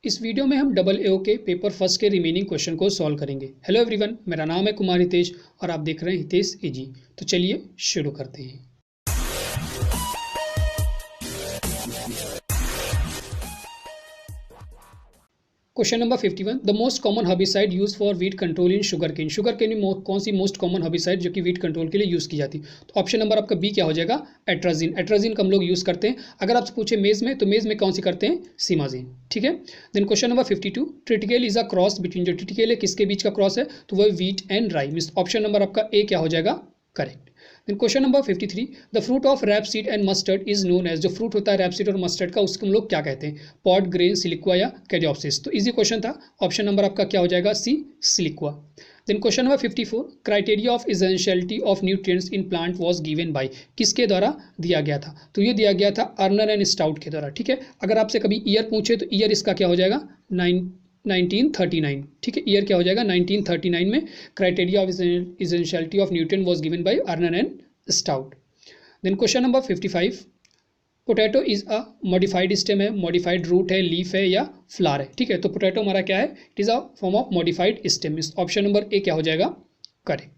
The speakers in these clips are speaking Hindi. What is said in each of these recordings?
इस वीडियो में हम डबल एओ के पेपर फर्स्ट के रिमेनिंग क्वेश्चन को सॉल्व करेंगे। हेलो एवरीवन, मेरा नाम है कुमार हितेश और आप देख रहे हैं हितेश इजी। तो चलिए शुरू करते हैं। Question number 51, the most common herbicide use for weed control in sugar cane. Sugar cane में कौन सी मोस्ट कॉमन हर्बिसाइड जो कि वीट कंट्रोल के लिए यूज़ की जाती है? तो ऑप्शन नंबर आपका बी क्या हो जाएगा? एट्राजिन। एट्राजिन का हम लोग यूज़ करते हैं। अगर आपसे पूछे मेज में, तो मेज में कौन सी करते हैं? सिमाजिन। ठीक है। Then question number 52, triticale is a cross between. जो ट्रिटिकेल है किसके बीच का क्रॉस है? तो वह wheat and rye. Means option number आपका ए क्या हो जाएगा? Correct. Then question number 53, the fruit of rapeseed and mustard is known as. जो फ्रूट होता है रैपसीड और मस्टर्ड का, उसको हम लोग क्या कहते हैं? पॉड, ग्रेन, सिलिक्वा या कैरियोप्सिस। तो इजी क्वेश्चन था। ऑप्शन नंबर आपका क्या हो जाएगा? सी, सिलिक्वा। Then question number 54, criteria of essentiality of nutrients in plant was given by. किसके द्वारा दिया गया था? तो ये दिया गया था अर्नर एंड स्टाउट के द्वारा। ठीक है। अगर आपसे कभी ईयर पूछे तो ईयर इसका क्या हो जाएगा? 1939। ठीक है। ईयर क्या हो जाएगा? 1939 में criteria of essentiality of nutrient was given by Arnon and Stout. Then question number 55, potato is a modified stem है, मॉडिफाइड रूट है, लीफ है या फ्लावर है? ठीक है। तो पोटैटो हमारा क्या है? It is a form of modified stem. Option number A क्या हो जाएगा? Correct.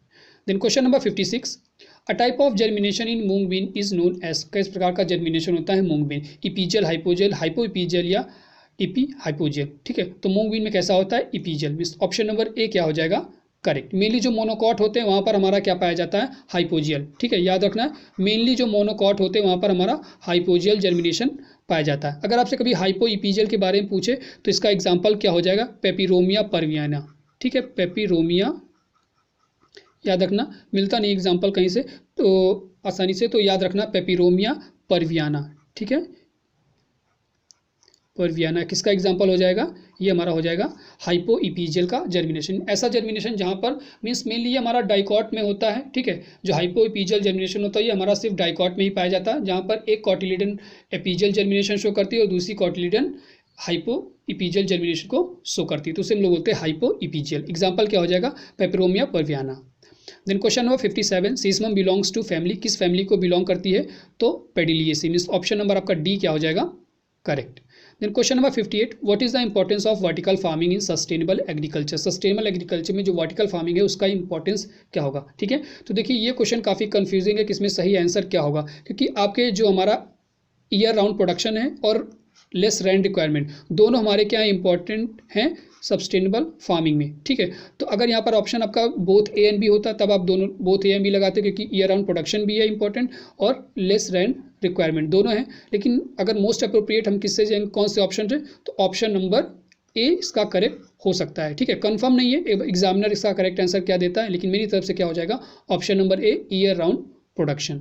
Then question number 56, a type of germination in mung bean is known as. किस प्रकार का जर्मिनेशन होता है mung bean? Epigeal, hypogeal, hypo epigeal या इपी हाइपोजियल। ठीक है। तो मूंग बीन में कैसा होता है? Epigeal. Means option number A क्या हो जाएगा? करेक्ट। मेनली जो मोनोकॉट होते हैं वहाँ पर हमारा क्या पाया जाता है? हाइपोजियल। ठीक है, याद रखना है। मेनली जो मोनोकॉट होते हैं वहाँ पर हमारा हाइपोजियल जर्मिनेशन पाया जाता है। अगर आपसे कभी हाइपो इपीजियल के बारे में पूछे तो इसका एग्जाम्पल क्या हो जाएगा? पेपिरोमिया परवियाना। ठीक है, पेपिरोमिया, याद रखना, मिलता नहीं एग्जाम्पल कहीं से तो आसानी से, तो याद रखना पेपिरोमिया परवियाना। ठीक है, परवियाना किसका एग्जाम्पल हो जाएगा? ये हमारा हो जाएगा हाइपो इपीजियल का जर्मिनेशन। ऐसा जर्मिनेशन जहाँ पर मीन्स मेनली हमारा डाइकॉट में होता है। ठीक है, जो हाइपो इपीजियल जर्मिनेशन होता है ये हमारा सिर्फ डाइकॉट में ही पाया जाता है, जहाँ पर एक कॉटिलिडन एपीजियल जर्मिनेशन शो करती है और दूसरी कॉटिलिडन हाइपो इपीजियल जर्मिनेशन को शो करती है। तो उसे हम लोग बोलते हैं हाइपो इपीजियल। एग्जाम्पल क्या हो जाएगा? पेपिरोमिया परवियाना। Then question number 57, sesamum belongs to family. किस फैमिली को बिलोंग करती है? तो पेडिलिएसी। मीन्स ऑप्शन नंबर आपका डी क्या हो जाएगा? Correct. Then question number 58, what is the importance of vertical farming in sustainable agriculture. Sustainable agriculture में जो वर्टिकल फार्मिंग है उसका इंपॉर्टेंस क्या होगा? ठीक है। तो देखिए ये क्वेश्चन काफ़ी कंफ्यूजिंग है कि इसमें सही आंसर क्या होगा, क्योंकि आपके जो हमारा ईयर राउंड प्रोडक्शन है और लेस रैन रिक्वायरमेंट दोनों हमारे क्या इंपॉर्टेंट हैं सस्टेनेबल फार्मिंग में। ठीक है। तो अगर यहाँ पर ऑप्शन आपका बोथ ए एंड बी होता तब आप दोनों बोथ ए एंड बी लगाते, क्योंकि ईयर राउंड प्रोडक्शन भी है इंपॉर्टेंट और लेस रैन रिक्वायरमेंट दोनों हैं। लेकिन अगर मोस्ट अप्रोप्रिएट हम किससे जाएंगे, कौन से ऑप्शन से? तो ऑप्शन नंबर ए इसका करेक्ट हो सकता है। ठीक है, कंफर्म नहीं है, एग्जामिनर इसका करेक्ट आंसर क्या देता है, लेकिन मेरी तरफ से क्या हो जाएगा? Option number A, year round production.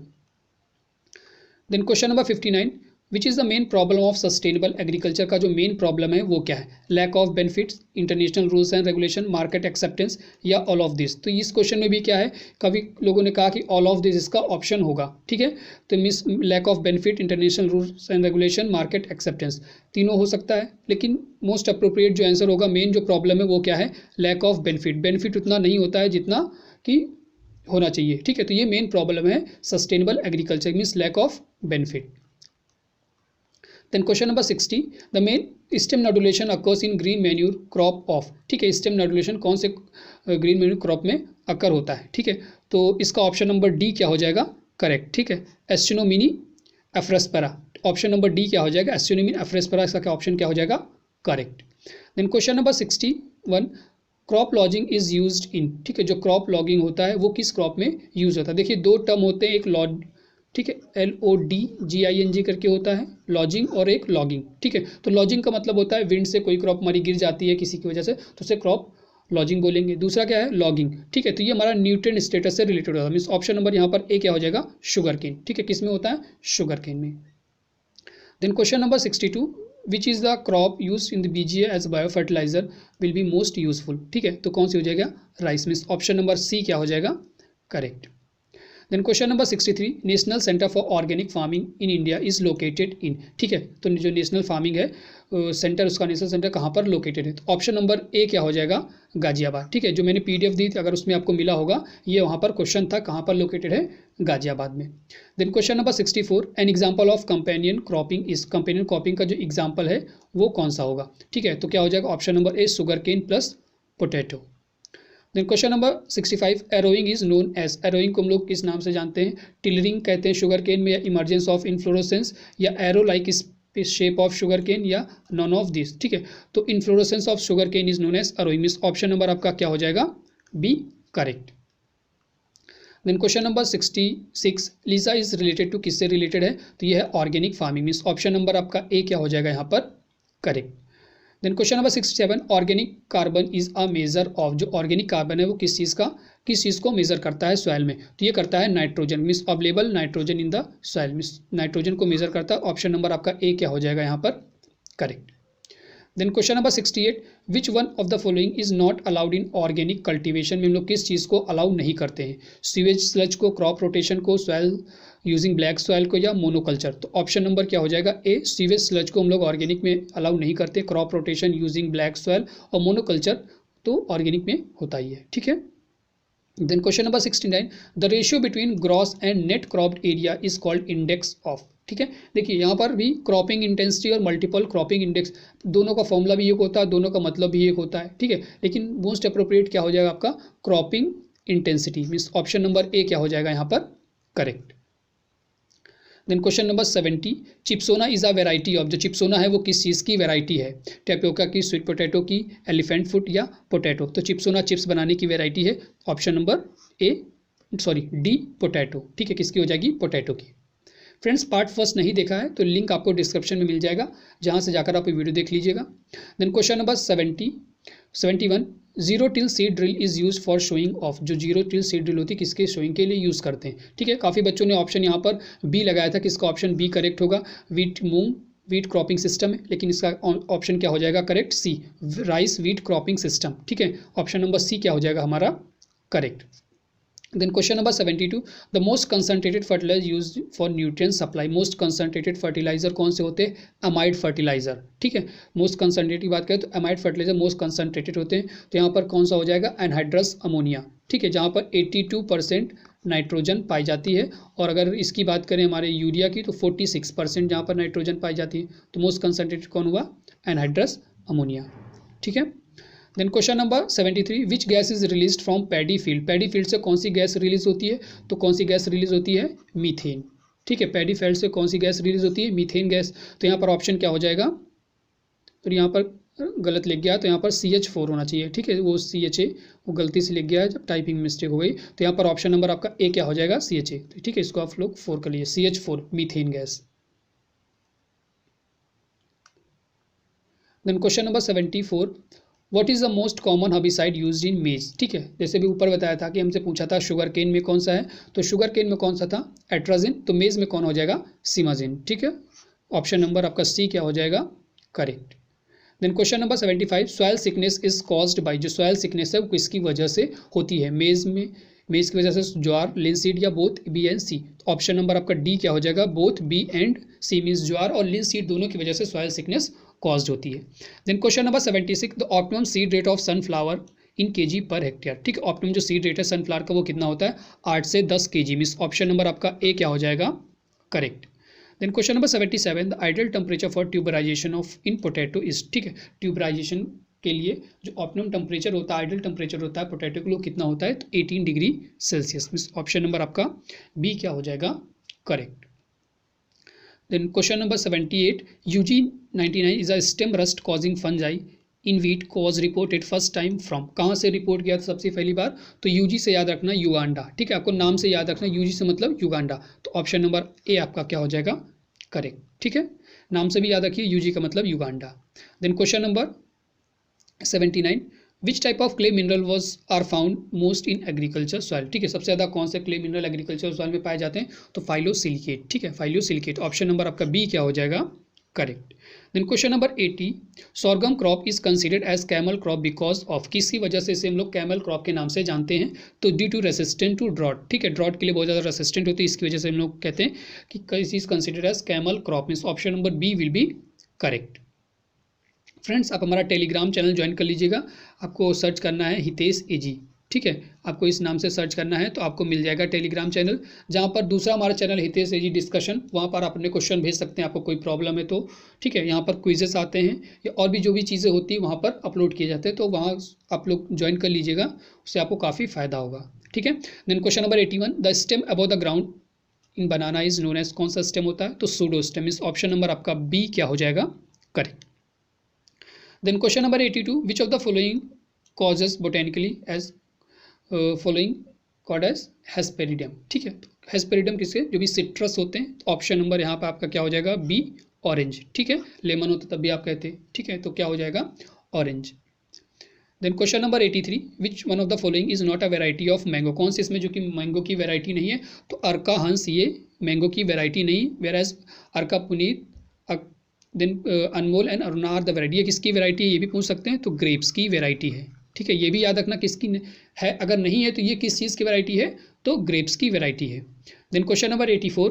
Then question number 59, which is the main problem of sustainable agriculture. का जो मेन प्रॉब्लम है वो क्या है? Lack of benefits, international rules and regulation, market acceptance या ऑल ऑफ दिस। तो इस क्वेश्चन में भी क्या है, कभी लोगों ने कहा कि ऑल ऑफ दिस इसका ऑप्शन होगा। ठीक है, तो means lack of benefit, international rules and regulation, market acceptance, तीनों हो सकता है। लेकिन मोस्ट अप्रोप्रिएट जो आंसर होगा, मेन जो प्रॉब्लम है वो क्या है? Lack of benefit. बेनिफिट उतना नहीं होता है जितना कि होना चाहिए। ठीक है, तो ये मेन प्रॉब्लम है sustainable agriculture, means lack of benefit. Then question number 60, the main stem nodulation occurs in green manure crop of. ठीक है, स्टेम नोडुलेशन कौन से ग्रीन मैन्यूर क्रॉप में अकर होता है? ठीक है, तो इसका ऑप्शन नंबर डी क्या हो जाएगा? करेक्ट। ठीक है, एस्टिनोमिनी एफ्रेस्पेरा। ऑप्शन नंबर डी क्या हो जाएगा? एस्टिनोमिनी एफ्रेस्पेरा, इसका क्या ऑप्शन क्या हो जाएगा? Correct. Then question number 61, crop lodging is used in. ठीक है, जो क्रॉप लॉगिंग होता है वो किस क्रॉप में यूज होता है? देखिए दो टर्म होते हैं, एक लॉग, ठीक है, LODGING करके होता है लॉजिंग, और एक लॉगिंग। ठीक है, तो लॉजिंग का मतलब होता है विंड से कोई क्रॉप हमारी गिर जाती है किसी की वजह से, तो उसे क्रॉप लॉजिंग बोलेंगे। दूसरा क्या है? लॉगिंग। ठीक है, तो ये हमारा न्यूट्रिएंट स्टेटस से रिलेटेड होता है। मीन्स ऑप्शन नंबर यहाँ पर ए क्या हो जाएगा? Sugar cane. ठीक है, किस में होता है? शुगर केन में। Then question number 62, which is the crop use in the BGA as bio fertiliser will be most useful. ठीक है, तो कौन सी हो जाएगा? Rice. Means option number C क्या हो जाएगा? Correct. Then question number 63, national centre for organic farming in India is located in, ठीक है, तो जो नेशनल फार्मिंग है सेंटर, उसका नेशनल सेंटर कहाँ पर लोकेटेड है? तो ऑप्शन नंबर ए क्या हो जाएगा? गाजियाबाद, ठीक है, जो मैंने पीडीएफ दी थी, अगर उसमें आपको मिला होगा, ये वहाँ पर क्वेश्चन था, कहाँ पर लोकेटेड है? गाजियाबाद में। Then question number 64, an example of companion cropping is, companion cropping का जो एग्जाम्पल है वो कौन सा होगा? ठीक है, तो क्या हो जाएगा? Option number A, sugar cane plus potato. Then question number 65, arrowing is known as, arrowing को हम लोग किस नाम से जानते हैं? टिलरिंग कहते हैं शुगर केन में, या इमर्जेंस ऑफ इन्फ्लोरेसेंस, या arrow like shape of sugar cane, या नॉन ऑफ दिस, ठीक है, तो inflorescence of sugar cane is known as arrowing. Means option number आपका क्या हो जाएगा? B correct. Then question number 66, LEISA is related to, किससे रिलेटेड है? तो ये है organic farming. Means option number आपका ए क्या हो जाएगा यहाँ पर? Correct. Then question number 67, organic carbon is a measure of, जो ऑर्गेनिक कार्बन है वो किस चीज़ को मेजर करता है सॉइल में? तो ये करता है nitrogen. Means available nitrogen in the soil, means nitrogen को मेजर करता है। ऑप्शन नंबर आपका ए क्या हो जाएगा यहाँ पर? Correct. Then question number 68, which one of the following is not allowed in organic cultivation में हम लोग किस चीज़ को अलाउ नहीं करते हैं? सीवेज स्लज को, क्रॉप रोटेशन को, सॉइल यूजिंग ब्लैक सॉइल को, या मोनोकल्चर? तो ऑप्शन नंबर क्या हो जाएगा? ए, सीवेज स्लज को हम लोग ऑर्गेनिक में अलाउ नहीं करते, crop rotation using black soil और मोनोकल्चर तो ऑर्गेनिक में होता ही है, ठीक है। Then question number 69, the ratio between gross and net cropped area is called index of, ठीक है। देखिए यहाँ पर भी क्रॉपिंग इंटेंसिटी और मल्टीपल क्रॉपिंग इंडेक्स, दोनों का फॉर्मूला भी एक होता है, दोनों का मतलब भी एक होता है, ठीक है, लेकिन मोस्ट अप्रोप्रिएट क्या हो जाएगा आपका? Cropping intensity. Means option number A क्या हो जाएगा यहाँ पर? Correct. Then question number 70, Chipsona is a variety of, जो चिप्सोना है वो किस चीज़ की वेराइटी है? टैपियोका की, स्वीट पोटैटो की, एलिफेंट फुट, या पोटैटो? तो चिप्सोना चिप्स बनाने की वेराइटी है। ऑप्शन नंबर डी पोटैटो, ठीक है, किसकी हो जाएगी? पोटैटो की। फ्रेंड्स, पार्ट फर्स्ट नहीं देखा है तो लिंक आपको डिस्क्रिप्शन में मिल जाएगा, जहाँ से जाकर आप वीडियो देख लीजिएगा। Then question number 71, zero till seed drill is use for sowing of, जो जीरो टिल सीड ड्रिल होती है किसके शोइंग के लिए यूज़ करते हैं? ठीक है, काफ़ी बच्चों ने ऑप्शन यहाँ पर बी लगाया था, किसका ऑप्शन बी करेक्ट होगा? वीट क्रॉपिंग सिस्टम है, लेकिन इसका ऑप्शन क्या हो जाएगा? Correct, C, rice wheat cropping system, ठीक है, ऑप्शन नंबर सी क्या हो जाएगा हमारा? Correct. Then question number 72, the most concentrated fertiliser used for nutrient supply, most concentrated fertiliser कौन से होते हैं? अमाइड फर्टिलाइजर, ठीक है, मोस्ट कंसनट्रेटेड की बात करें तो अमाइड फर्टिलाइजर मोस्ट कंसनट्रेटेड होते हैं, तो यहाँ पर कौन सा हो जाएगा? एनहाइड्रस अमोनिया, ठीक है, जहाँ पर 82% नाइट्रोजन पाई जाती है, और अगर इसकी बात करें हमारे यूरिया की तो 46% जहाँ पर नाइट्रोजन पाई जाती है, तो मोस्ट कंसनट्रेटेड कौन हुआ? एनहाइड्रस अमोनिया, ठीक है। Then question number 73, which gas is release from paddy field, paddy field से कौन सी गैस रिलीज होती है? तो कौन सी गैस रिलीज होती है? मीथेन, ठीक है, पैडी फील्ड से कौन सी गैस रिलीज होती है? Methane gas. तो यहाँ पर ऑप्शन क्या हो जाएगा? तो यहाँ पर गलत लिख गया, तो यहाँ पर CH4 होना चाहिए, ठीक है, वो CHA वो गलती से लिख गया है, जब टाइपिंग मिस्टेक हो गई, तो यहाँ पर ऑप्शन नंबर आपका ए क्या हो जाएगा? CHA, ठीक है, इसको आप लोग 4 कर लीजिए, CH4 methane gas. Then question number 74, what is the most common herbicide used in maize, ठीक है, जैसे भी ऊपर बताया था कि हमसे पूछा था शुगर केन में कौन सा है, तो शुगर केन में कौन सा था? एट्राजिन, तो मेज में कौन हो जाएगा? सिमाजिन, ठीक है, ऑप्शन नंबर आपका सी क्या हो जाएगा? Correct. Then question number 75, soil sickness is caused by, जो सॉयल सिकनेस है वो किसकी वजह से होती है? मेज की वजह से, ज्वार, लिनसीड, या both B and C? Option number आपका डी क्या हो जाएगा? Both B and C, means ज्वार और लिनसीड दोनों की वजह से सॉयल सिकनेस कॉज्ड होती है। Then question number 76, the optimum seed rate of sunflower in KG per hectare, ठीक है, ऑप्टिमम जो सीड रेट है सनफ्लावर का वो कितना होता है? 8 से 10 kg, मीन्स ऑप्शन नंबर आपका ए क्या हो जाएगा? Correct. Then question number 77, the ideal temperature for tuberization of in potato is, ठीक है, ट्यूबराइजेशन के लिए जो ऑप्टिमम टेम्परेचर होता है, आइडियल टेम्परेचर होता है पोटैटो के लिए कितना होता है? तो 18 degree Celsius, means option number आपका बी क्या हो जाएगा? Correct. Then question number 78, UG99 is a stem rust causing fungi in wheat was reported first time from, कहाँ से रिपोर्ट किया था सबसे पहली बार? तो यूजी से याद रखना, युगांडा, ठीक है, आपको नाम से याद रखना, यूजी से मतलब युगांडा, तो ऑप्शन नंबर ए आपका क्या हो जाएगा? करेक्ट, ठीक है, नाम से भी याद रखिए, यूजी का मतलब Uganda. Then question number 79, which type of clay mineral was are found most in agriculture soil, ठीक है, सबसे ज़्यादा कौन से क्ले मिनरल एग्रीकल्चर सॉइल में पाए जाते हैं? तो फाइलोसिलिकेट, ठीक है, फाइलोसिलिकेट, ऑप्शन नंबर आपका बी क्या हो जाएगा? Correct. Then question number 80, sorghum crop is considered as camel crop because of, किसकी वजह से इसे हम लोग कैमल क्रॉप के नाम से जानते हैं? तो due to resistant to drought, ठीक है, ड्रॉट के लिए बहुत ज़्यादा रेसिस्टेंट होती है, इसकी वजह से हम लोग कहते हैं कि किस is considered as camel crop. Means option number B will be correct. Friends, आप हमारा टेलीग्राम चैनल ज्वाइन कर लीजिएगा, आपको सर्च करना है हितेश एजी, ठीक है, आपको इस नाम से सर्च करना है तो आपको मिल जाएगा टेलीग्राम चैनल, जहाँ पर दूसरा हमारा चैनल हितेश एजी डिस्कशन, वहाँ पर आप अपने क्वेश्चन भेज सकते हैं, आपको कोई प्रॉब्लम है तो, ठीक है। यहाँ पर क्विजेस आते हैं या और भी जो भी चीज़ें होती है वहाँ पर अपलोड किए जाते हैं, तो वहाँ आप लोग ज्वाइन कर लीजिएगा, उससे आपको काफ़ी फायदा होगा, ठीक है। Then question number 81, the stem above the ground in banana is known as, कौन सा स्टेम होता है? तो सूडो स्टेम। इस ऑप्शन नंबर आपका बी क्या हो जाएगा? Correct. Then question number 82, which of the following causes botanically as following called as hesperidium, ठीक है। हेस्पेरिडियम किसके? जो भी सिट्रस होते हैं। ऑप्शन नंबर यहाँ पे आपका क्या हो जाएगा? बी, ऑरेंज, ठीक है। लेमन होता तब भी आप कहते हैं, ठीक है, तो क्या हो जाएगा? Orange. Then question number 83, which one of the following is not a variety of mango, कौन से इसमें जो कि मैंगो की वेराइटी नहीं है? तो अर्का हंस ये मैंगो की वेराइटी नहीं, whereas Arka Puneet, then Anmol and Aruna are the variety. ये किसकी वेराइटी है ये भी पूछ सकते हैं, तो ग्रेप्स की वेराइटी है, ठीक है। ये भी याद रखना किसकी है, अगर नहीं है तो ये किस चीज़ की वैरायटी है? तो ग्रेप्स की वैरायटी है। Then question number 84,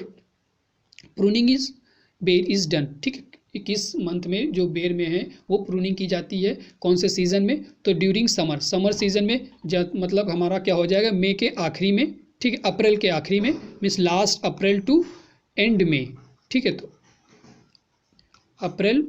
pruning is ber is done, ठीक है, किस मंथ में जो बेर में है वो प्रूनिंग की जाती है, कौन से सीजन में? तो ड्यूरिंग समर, समर सीजन में, मतलब हमारा क्या हो जाएगा? मई के आखिरी में, ठीक है, अप्रैल के आखिरी में, means last April to end May, ठीक है, तो अप्रैल,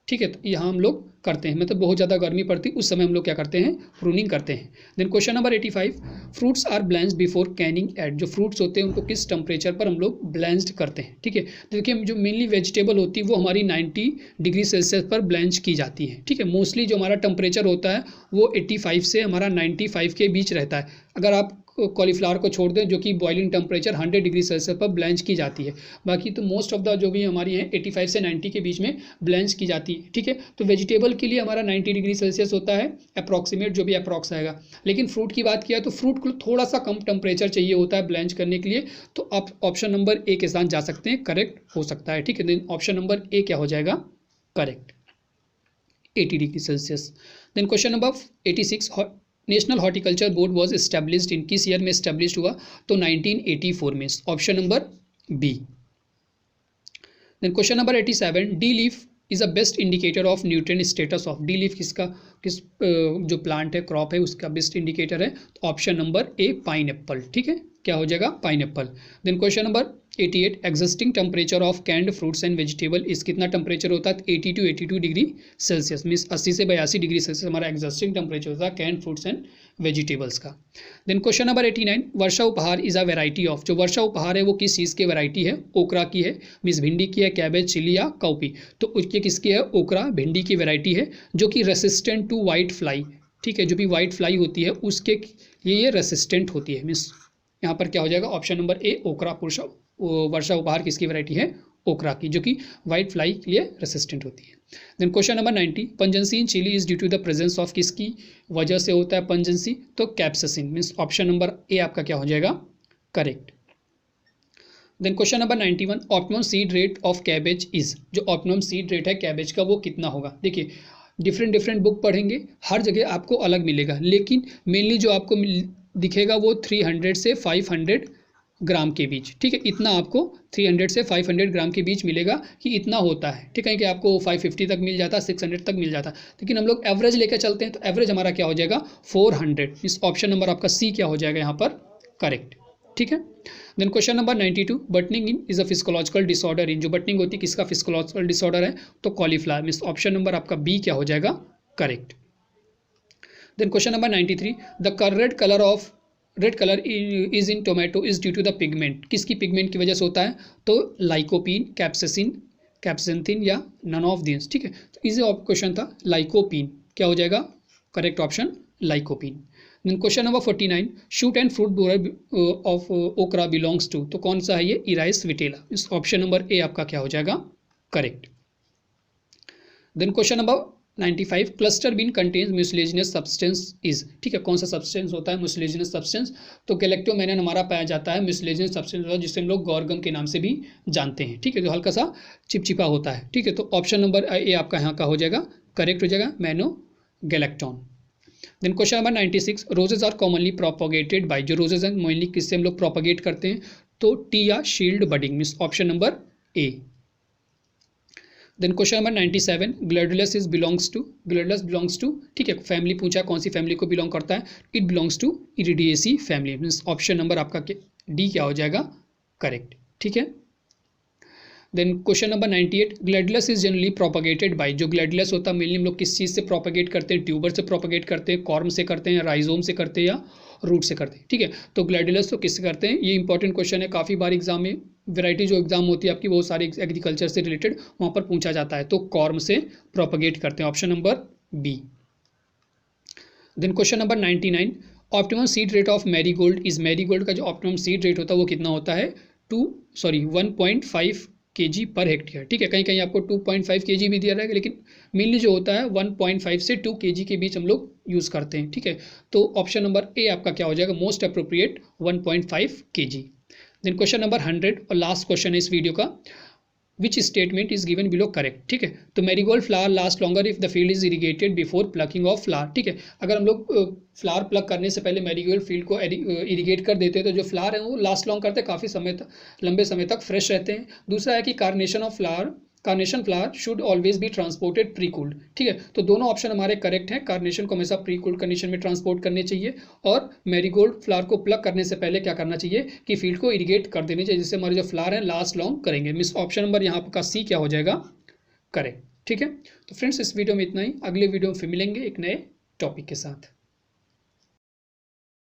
ठीक है, तो यहाँ हम लोग करते हैं, मतलब बहुत ज़्यादा गर्मी पड़ती उस समय हम लोग क्या करते हैं? प्रूनिंग करते हैं। Then question number 85, fruits are blanched before canning at, जो फ्रूट्स होते हैं उनको किस टेम्परेचर पर हम लोग ब्लेंस्ड करते हैं, ठीक है। देखिए जो मेनली वेजिटेबल होती है वो हमारी 90 डिग्री सेल्सियस पर ब्लेंच की जाती है, ठीक है। मोस्टली जो हमारा टेम्परेचर होता है वो 85 से हमारा 95 के बीच रहता है। अगर आप कॉलीफ्लावर को छोड़ दें जो कि बॉइलिंग टेम्परेचर 100 डिग्री सेल्सियस पर ब्लेंच की जाती है, बाकी तो मोस्ट ऑफ द जो भी हमारी है 85 से 90 के बीच में ब्लेंच की जाती है, ठीक है। तो वेजिटेबल के लिए हमारा 90 डिग्री सेल्सियस होता है अप्रॉक्सीमेट, जो भी अप्रॉक्स आएगा। लेकिन फ्रूट की बात किया तो फ्रूट को थोड़ा सा कम टेम्परेचर चाहिए होता है ब्लेंच करने के लिए, तो आप ऑप्शन नंबर ए के साथ जा सकते हैं, करेक्ट हो सकता है, ठीक है। देन ऑप्शन नंबर ए क्या हो जाएगा? Correct, 80 degree Celsius. Then question number 86, national horticulture board was established in, किस ईयर में एस्टेब्लिश हुआ? तो 1984 में, option number B. Then question number 87, D leaf is a best indicator of nutrient status of, D leaf किस जो प्लांट है, क्रॉप है, उसका बेस्ट इंडिकेटर है? तो option number A, pineapple, ठीक है, क्या हो जाएगा? Pineapple. Then question number 88, existing temperature of canned fruits and vegetable is, कितना टेम्परेचर होता है? 80 to 82 डिग्री सेल्सियस, मीन्स 80 से 82 डिग्री सेल्सियस हमारा एग्जिस्टिंग टेम्परेचर होता है कैंड फ्रूट्स एंड वेजिटेबल्स का। देन क्वेश्चन नंबर 89, वर्षा उपहार इज अ वेराइटी ऑफ, जो वर्षा उपहार है वो किस चीज़ की वेराइटी है? ओकरा की है, मीन्स भिंडी की है, कैबेज, चिली या काउपी, तो उसके किसकी है? ओकरा, भिंडी की वेराइटी है, जो कि रेसिस्टेंट टू वाइट फ्लाई, ठीक है, जो भी वाइट फ्लाई होती है उसके लिए ये रेसिस्टेंट होती है, मीन्स यहाँ पर क्या हो जाएगा? ऑप्शन नंबर ए, ओकरा वर्षा उपहार किसकी वैरायटी है? ओकरा की, जो कि वाइट फ्लाई के लिए रेसिस्टेंट होती है। Then question number 90, pungency in chilli is due to the presence of, किसकी वजह से होता है पंजेंसी? तो capsaicin, means option number A आपका क्या हो जाएगा? Correct. Then question number 91, optimum seed rate of cabbage is, जो ऑप्टिमम सीड रेट है कैबेज का वो कितना होगा? देखिए डिफरेंट बुक पढ़ेंगे, हर जगह आपको अलग मिलेगा, लेकिन मेनली जो आपको दिखेगा वो 300 से 500 ग्राम के बीच, ठीक है, इतना आपको 300 से 500 ग्राम के बीच मिलेगा कि इतना होता है, ठीक है, कि आपको 550 तक मिल जाता है, 600 तक मिल जाता है, लेकिन हम लोग एवरेज लेकर चलते हैं तो एवरेज हमारा क्या हो जाएगा? 400, इस ऑप्शन नंबर आपका सी क्या हो जाएगा यहाँ पर? करेक्ट, ठीक है। Then question number 92, buttoning in is a physiological disorder in, जो बटनिंग होती है किसका फिजियोलॉजिकल डिसऑर्डर है? तो कॉलीफ्लावर, मीन्स ऑप्शन नंबर आपका बी क्या हो जाएगा? Correct. Then question number 93, the red colour is in tomato is due to the pigment, किसकी पिगमेंट की वजह से होता है? तो लाइकोपीन, कैप्सेसिन या नन ऑफ दिस, ठीक है, तो इजी क्वेश्चन था, लाइकोपीन क्या हो जाएगा? Correct option lycopene. Then question number 49, shoot and fruit borer of okra belongs to, तो कौन सा है ये? इराइस विटेला, इस ऑप्शन नंबर ए आपका क्या हो जाएगा? Correct. Then question number 95 cluster bean contains mucilaginous substance is, ठीक है, कौन सा सब्सटेंस होता है म्यूसिलेजिनस सब्सटेंस, तो गैलेक्टोमेनियन हमारा पाया जाता है म्यूसिलेजिनस सब्सटेंस होता है जिसे हम लोग गॉर्गम के नाम से भी जानते हैं, ठीक है, जो हल्का सा चिपचिपा होता है, ठीक है। तो ऑप्शन नंबर ए आपका यहाँ का हो जाएगा, करेक्ट हो जाएगा, mannogalactan. Then question number 96, roses are commonly propagated by, जो रोजेज हैं मोइनली किससे हम लोग प्रोपोगेट करते हैं, तो टी या shield budding, means option number A. Then question number 97, gladiolus is belongs to, gladiolus belongs to, ठीक है, फैमिली पूछा कौन सी फैमिली को बिलोंग करता है, it belongs to Iridaceae family, means option number आपका डी क्या हो जाएगा, करेक्ट, ठीक है। Then question number 98, gladiolus is generally propagated by, जो ग्लैडुलस होता है मेनली हम लोग किस चीज़ से प्रोपोगेट करते हैं, ट्यूबर से प्रोपोगेट करते हैं, कॉर्म से करते हैं, राइजोम से करते हैं या रूट से करते हैं, ठीक है। तो ग्लैडुलस तो किससे करते हैं, ये इंपॉर्टेंट क्वेश्चन है, काफ़ी बार एग्जाम में वैरायटी जो एग्जाम होती है आपकी बहुत सारी एग्रीकल्चर से रिलेटेड वहाँ पर पूछा जाता है, तो कॉर्म से प्रोपोगेट करते हैं, option number B. Then question number 99, optimum seed rate of marigold is, marigold का जो ऑप्टिमम सीड रेट होता है वो कितना होता है, 1.5 kg पर हेक्टेयर, ठीक है, कहीं कहीं आपको 2.5 kg भी दिया रहेगा, लेकिन मेनली जो होता है 1.5 से 2 kg के बीच हम लोग यूज़ करते हैं, ठीक है। तो ऑप्शन नंबर ए आपका क्या हो जाएगा, most appropriate 1.5 kg। Then question number 100 और लास्ट क्वेश्चन है इस वीडियो का, which statement is given below correct, ठीक है। तो marigold flower last longer if the field is irrigated before plucking of flower, ठीक है, अगर हम लोग फ्लावर प्लक करने से पहले मैरीगोल्ड फील्ड को इरिगेट कर देते हैं तो जो फ्लावर है वो लास्ट लॉन्ग करते हैं, काफ़ी समय तक, लंबे समय तक फ्रेश रहते हैं। दूसरा है कि carnation flower should always be transported pre cooled, ठीक है। तो दोनों ऑप्शन हमारे करेक्ट हैं, कार्नेशन को हमेशा प्री कूल्ड कंडीशन में ट्रांसपोर्ट करने चाहिए और मैरीगोल्ड फ्लावर को प्लग करने से पहले क्या करना चाहिए कि फील्ड को इरिगेट कर देनी चाहिए, जिससे हमारे जो फ्लावर हैं लास्ट लॉन्ग करेंगे, मीन्स ऑप्शन नंबर यहाँ का सी क्या हो जाएगा, करेक्ट, ठीक है। तो फ्रेंड्स इस वीडियो में इतना ही, अगले वीडियो में फिर मिलेंगे एक नए टॉपिक के साथ।